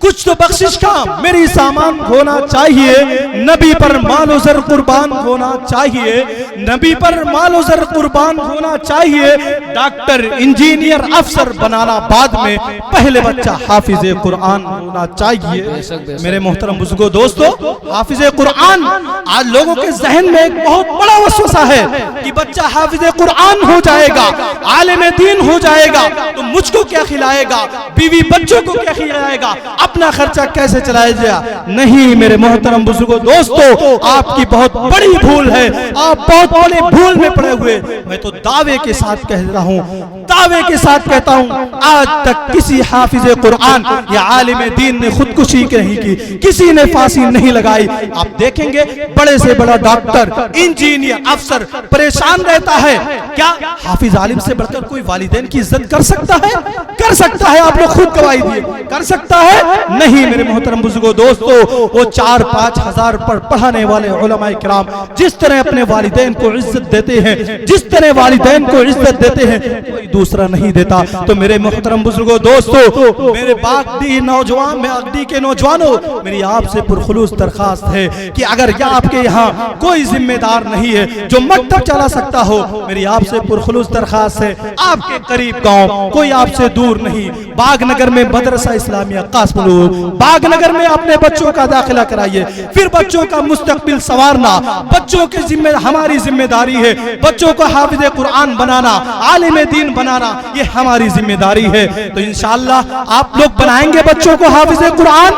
कुछ तो बख्शिश का मेरी सामान होना चाहिए, नबी पर मालो जर कुर्बान होना चाहिए, नबी पर मालो जर कुर्बान होना चाहिए। डॉक्टर, इंजीनियर, अफसर बनाना बाद में, पहले बच्चा हाफिज कुरान होना चाहिए। मेरे मोहतरम बुजुर्गों दोस्तों, हाफिज कुरान आज लोगों के जहन में एक बहुत बड़ा वसवसा है कि बच्चा हाफिज कुरान हो जाएगा, आलिम दीन हो जाएगा तो मुझको क्या खिलाएगा, बीवी बच्चों को क्या खिलाएगा, अपना खर्चा कैसे चलाएगा। नहीं मेरे मोहतरम बुजुर्गों दोस्तों, आपकी बहुत बड़ी भूल है, आप बहुत बड़े भूल में पड़े हुए। मैं तो दावे के साथ कह रहा हूँ, दावे के साथ कहता हूँ, आज तक किसी हाफिज कुरान या आलिम दीन ने खुदकुशी नहीं की, किसी ने फांसी नहीं लगाई। आप देखेंगे बड़े से बड़ा डॉक्टर, इंजीनियर, अफसर परेशान रहता है। क्या हाफिज आलिम से बढ़कर कोई वालिदैन की इज्जत कर सकता है? कर सकता है, आप लोग खुद गवाही दिए, कर सकता है? नहीं मेरे मोहतरम बुजुर्गों दोस्तों, वो 4-5 हजार पढ़ाने वाले उलमाए किराम जिस तरह अपने वालिदैन को इज्जत देते हैं, जिस तरह वालिदैन को इज्जत देते हैं, कोई दूसरा नहीं देता। तो मेरे मोहतरम बुजुर्गों दोस्तों, मेरे बागडी नौजवान, में अगडी के नौजवानों, मेरी आपसे पुरखुलूस दरखास्त है कि अगर आपके यहाँ कोई जिम्मेदार नहीं है जो मकतब चला सकता हो, मेरी आपसे पुरखुलूस दरखास्त है, आपके करीब गांव, कोई आपसे दूर नहीं, बागनगर में मदरसा इस्लामिया कासमलूर, बागनगर में अपने बच्चों का दाखिला कराइए। फिर बच्चों का मुस्तकबिल संवारना बच्चों की हमारी जिम्मेदारी है। बच्चों को हाफिज कुरान बनाना, आलिम दीन बनाना, ये हमारी जिम्मेदारी है। तो इंशाअल्लाह आप लोग बनाएंगे बच्चों को हाफिज कुरान,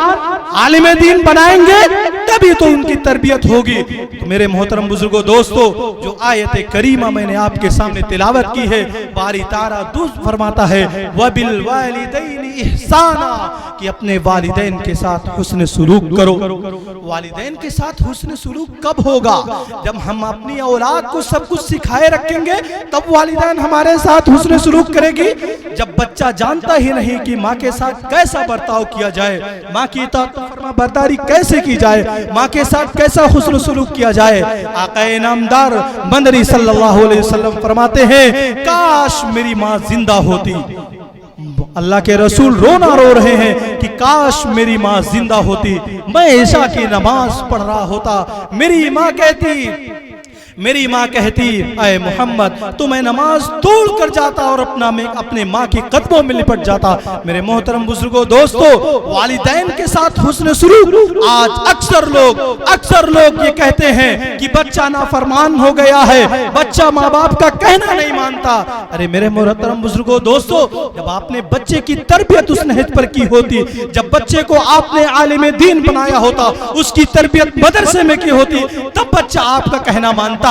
आलिम दीन बनाएंगे, तभी तो उनकी तरबियत होगी। तो मेरे मोहतरम बुजुर्गों दोस्तों, जो आयत करीमा मैंने आपके सामने तिलावत की है, बारी तारा दुस्त फरमाता है वबिल वालिदैन इहसाना, कि अपने वालिदैन के साथ हुस्न सुलूक करो। वालिदैन के साथ हुस्न सुलूक कब होगा? जब हम अपनी औलाद को सब कुछ सिखाए रखेंगे, तब वालिदैन हमारे साथ हुस्न सुलूक करेगी। जब बच्चा जानता ही नहीं कि माँ के साथ कैसा बर्ताव किया जाए, माँ की इताअत फरमाबरदारी कैसे की जाए, माँ के साथ कैसा हुस्न सुलूक किया जाए। आक़ाए नामदार मदनी सल्लल्लाहु अलैहि वसल्लम फरमाते हैं, काश मेरी माँ जिंदा होती। अल्लाह के रसूल रोना रो रहे हैं कि काश मेरी माँ जिंदा होती, मैं ईशा की नमाज पढ़ रहा होता। मेरी माँ कहती मेरी माँ कहती, अय मोहम्मद, तो मैं नमाज तोड़ कर जाता और अपने माँ के कदमों में लिपट जाता। मेरे मोहतरम बुजुर्गों, दोस्तों, वालिदैन के साथ हुस्न सुलूक। आज अक्सर लोग ये कहते हैं कि बच्चा नाफरमान हो गया है, बच्चा माँ बाप का कहना नहीं मानता। अरे मेरे मोहतरम बुजुर्गों, दोस्तों, जब आपने बच्चे की तरबियत उस नहज पर की होती, जब बच्चे को आपने आलिम दीन बनाया होता, उसकी तरबियत मदरसे में की होती, तब बच्चा आपका कहना मानता।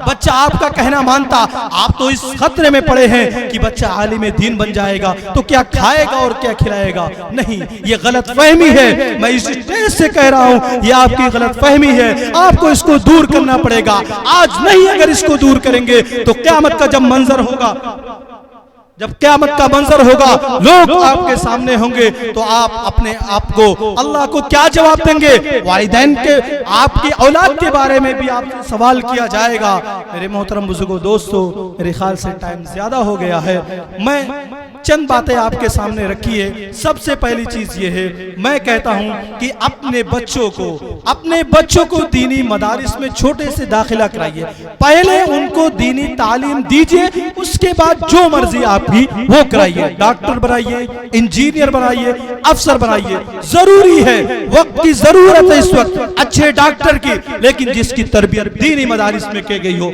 बच्चा आपका कहना मानता। आप तो इस खतरे में पड़े हैं कि बच्चा आलिम दीन बन जाएगा तो क्या खाएगा और क्या खिलाएगा। नहीं, ये गलत फहमी है। मैं इस स्टेज से कह रहा हूं, ये आपकी गलत फहमी है। आपको इसको दूर करना पड़ेगा। आज नहीं, अगर इसको दूर करेंगे तो क़यामत का जब मंजर होगा, जब क़यामत का मंजर होगा, लोग आपके सामने होंगे, तो आप अपने आप को, अल्लाह को क्या जवाब देंगे? वालिदैन के, आपकी औलाद के बारे में भी आपसे सवाल किया जाएगा। मेरे मोहतरम बुजुर्गों, दोस्तों, मेरे ख्याल से टाइम ज्यादा हो गया है। मैं चंद बातें आपके सामने रखी है। सबसे पहली चीज ये है, मैं कहता हूं कि अपने बच्चों को दीनी मदारिस में छोटे से दाखिला कराइए। पहले उनको दीनी तालीम दीजिए, उसके बाद जो मर्जी आपकी वो कराइए। डॉक्टर बनाइए, इंजीनियर बनाइए, अफसर बनाइए। जरूरी है, वक्त की जरूरत है इस वक्त अच्छे डॉक्टर की, लेकिन जिसकी तरबियत दीनी मदारिस में की गई हो,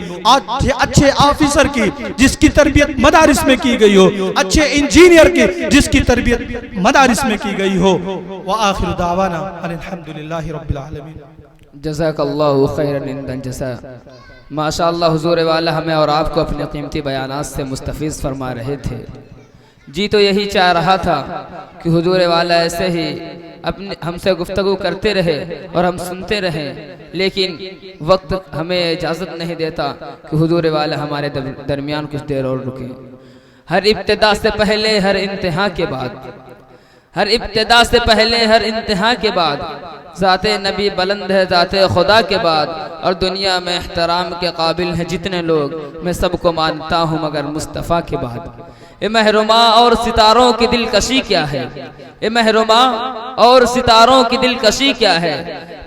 अच्छे ऑफिसर की जिसकी तरबियत मदारिस में की गई हो, अच्छे इंजीनियर की जिसकी तरबियत मदारिस में की गई हो। व आखिर दावाना अल्हम्दुलिल्लाहि रब्बिल आलमीन। जज़ाकल्लाहु खैरन जज़ा। माशाअल्लाह, हुजूर वाला हमें और आपको अपने कीमती बयानात से मुस्तफ़ीज़ फरमा रहे थे। जी तो यही चाह रहा था कि हुजूर वाला ऐसे ही अपने हमसे गुफ्तगू करते रहे और हम सुनते रहें, लेकिन वक्त हमें इजाज़त नहीं देता कि हुजूर वाला हमारे दरमियान कुछ देर और रुके। हर इब्तिदा से पहले, हर इंतहा के बाद, हर इब्तिदा से पहले, हर इंतहा के बाद ज़ाते नबी बुलंद है, ज़ाते खुदा के बाद, और दुनिया में एहतराम के काबिल हैं जितने लोग, मैं सबको मानता हूँ मगर मुस्तफ़ा के बाद। ए महरुमा और सितारों की दिलकशी क्या है, ए महरुमा और सितारों की दिलकशी क्या है,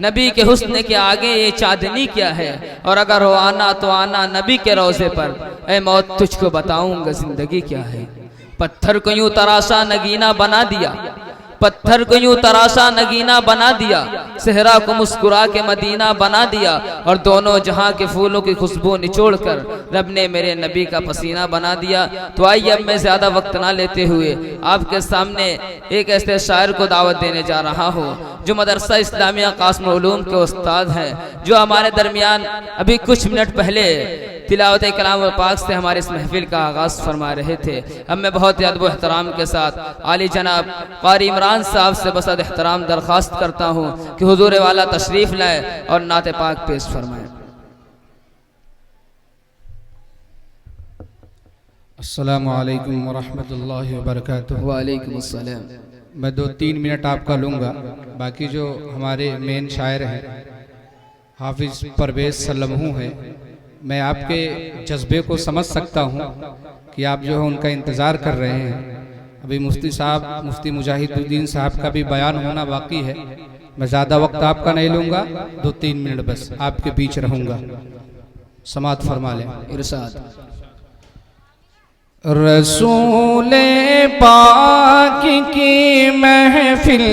नबी के हुस्न के आगे ये चांदनी क्या है। और अगर हो आना तो आना नबी के रोज़े पर, ए मौत तुझको बताऊंगा जिंदगी क्या है। पत्थर को यूं तराशा नगीना बना दिया, पत्थर को यूं तराशा नगीना बना दिया, सहरा को मुस्कुरा के मदीना बना दिया, और दोनों जहां के फूलों की खुशबू निचोड़ कर रब ने मेरे नबी का पसीना बना दिया। तो आइए अब मैं ज्यादा वक्त ना लेते हुए आपके सामने एक ऐसे शायर को दावत देने जा रहा हूँ जो मदरसा इस्लामिया कासिम उलूम के उस्ताद हैं, जो हमारे दरमियान अभी कुछ मिनट पहले तिलावत कलाम पाक से हमारे इस महफिल का आगाज़ फरमा रहे थे। अब मैं बहुत ही अदब एहतराम के साथ आली जनाब क़ारी इमरान साहब से बसद एहतराम दरख्वास्त करता हूँ कि हुजूर वाला तशरीफ़ लाए और नाते पाक पेश फरमाएं। अस्सलामु अलैकुम वरहमतुल्लाहि वबरकातुहू। वालेकुम अस्सलाम। मैं 2-3 मिनट आपका लूँगा, बाकी जो हमारे मेन शायर हैं हाफिज़ परवेज़ सल्लमहू हैं, मैं आपके जज्बे को समझ सकता हूँ कि आप जो है उनका इंतज़ार कर रहे हैं। अभी मुफ्ती साहब, मुफ्ती मुजाहिदुद्दीन साहब का भी बयान होना बाकी है। मैं ज़्यादा वक्त आपका नहीं लूँगा, 2-3 मिनट बस आपके बीच रहूँगा। समात फरमा लें। इरशाद। रसूले पाक की महफिल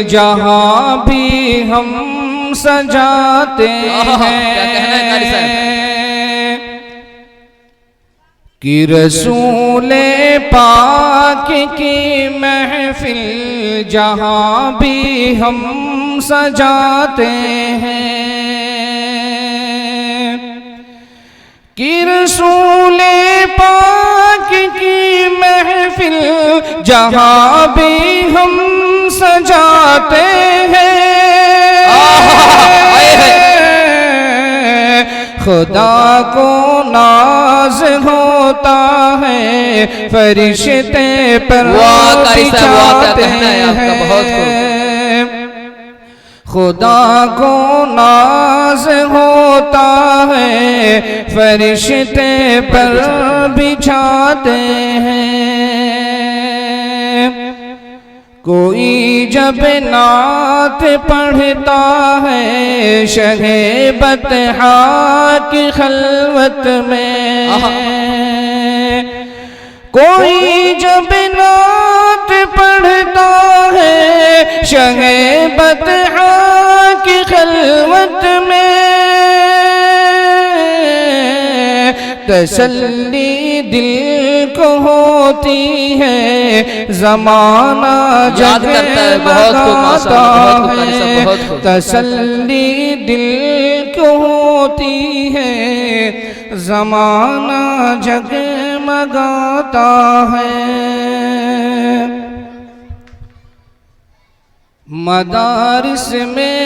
जहाँ भी हम सजाते हैं कि रसूले पाक की महफिल जहाँ भी हम सजाते हैं कि रसूले पाक की महफिल जहाँ भी हम सजाते हैं खुदा को नाज होता है फरिश्ते पर बिछाते हैं। खुदा को नाज होता है फरिश्ते पर बिछाते हैं। कोई जब नात पढ़ता है शहे बतहा की खलवत में, कोई जब नात पढ़ता है शहे बतहा की खलवत में, तसल्ली दिल को होती है ज़माना जग लगाता है, तसल्ली दिल को होती है ज़माना जगमगाता है। मदारिस में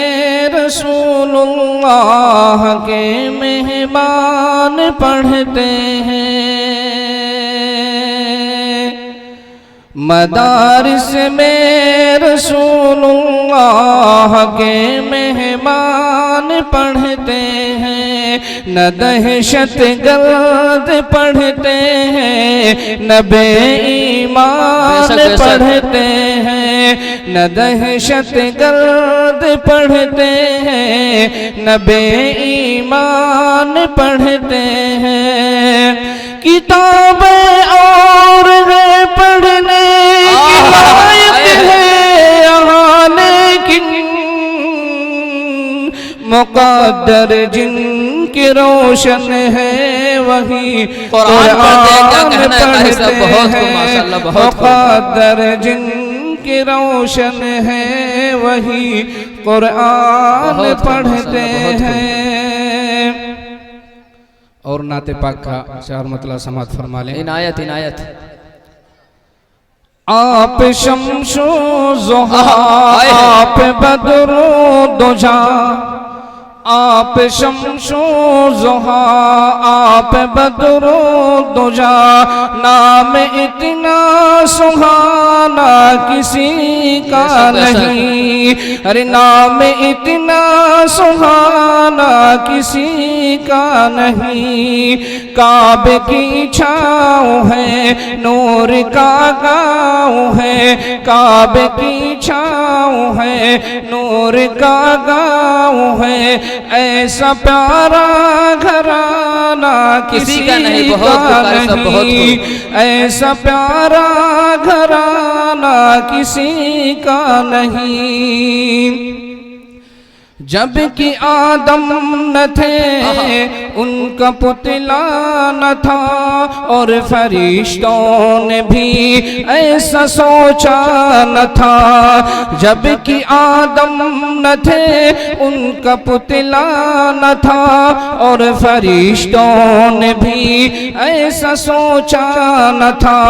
रसूलुल्लाह के मेहमान पढ़ते हैं, मदारिस में रसूलुल्लाह के मेहमान पढ़ते हैं, न दहशत गर्द पढ़ते हैं न बेईमान पढ़ते हैं, न दहशत गर्द पढ़ते हैं न बेईमान पढ़ते हैं। किताबें और है पढ़ने की लायक है यहाँ, लेकिन मुक़द्दर जिनकी रोशन है वही कुरान पढ़ते हैं, मुक़द्दर जिनकी रोशन है वही कुरान पढ़ते हैं। और नाते पाक का चार मतलब समात फरमा लें। इनायत इनायत। आप शम्सो ज़ुहा आप बदरो दुजा, आप शम्सो ज़ुहा आप बदरो दुजा, नाम इतना सुहाना किसी का नहीं, अरे नाम इतना सुहाना किसी का नहीं। काबे की छाँव है नूर का गाँव है, काबे की छाँव है नूर का गाँव है, ऐसा प्यारा घराना किसी का नहीं, ऐसा प्यारा घराना किसी का नहीं। जब कि आदम न थे उनका पुतला न था, और फरिश्तों ने भी ऐसा सोचा न था। जब कि आदम न थे उनका पुतला न था, और फरिश्तों ने भी ऐसा सोचा न था।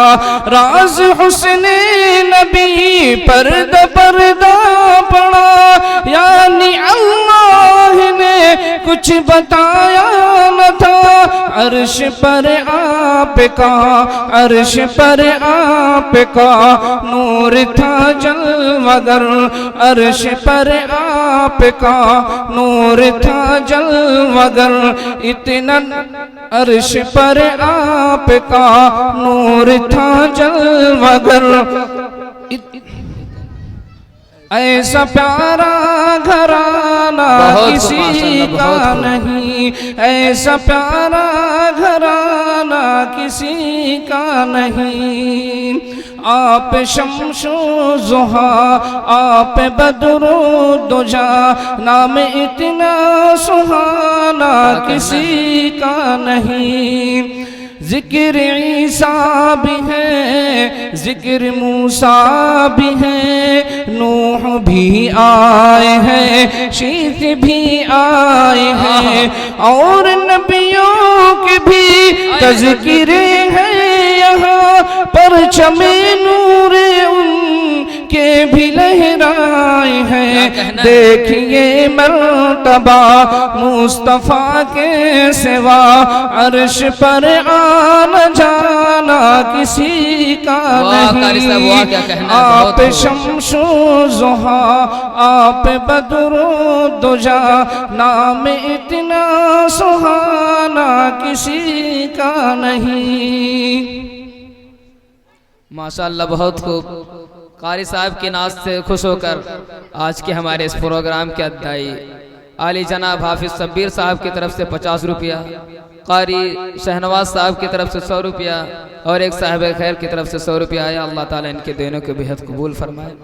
राज हुस्ने नबी पर्दा पर्दा पड़ा, यानी अल्लाह ने कुछ बताया न था। अर्श पर आपका, अर्श पर आपका नूर था जलवगर, अर्श पर आपका नूर था जलवगर, इतना अर्श पर आपका नूर था जलवगर। ऐसा प्यारा घराना किसी का नहीं, ऐसा प्यारा घराना किसी का नहीं। आप शम्सो ज़ुहा आप बदरो दुजा, नाम इतना सुहाना किसी का नहीं। जिक्र ईसा भी है, जिक्र मूसा भी है, नूह भी आए हैं, शीत भी आए हैं, और नबियों के भी तज़किरे हैं यहाँ। परचमे नूर उनके भी लहराए हैं, देखिए मर्तबा मुस्तफ़ा के सिवा अर्श पर आना जाना किसी का नहीं। आप शम्सो ज़ुहा आप बदरो दुजा, नाम इतना सुहाना किसी का नहीं। माशाअल्लाह बहुत खूब। कारी साहब के नाज से खुश होकर आज के हमारे इस प्रोग्राम के अद्दाई आली जनाब हाफिज शब्बीर साहब की तरफ से 50 रुपया, कारी शहनवाज साहब की तरफ से 100 रुपया और एक साहिब खैर की तरफ से 100 रुपया आया। अल्लाह ताला इनके देनों को बेहद कबूल फरमाए।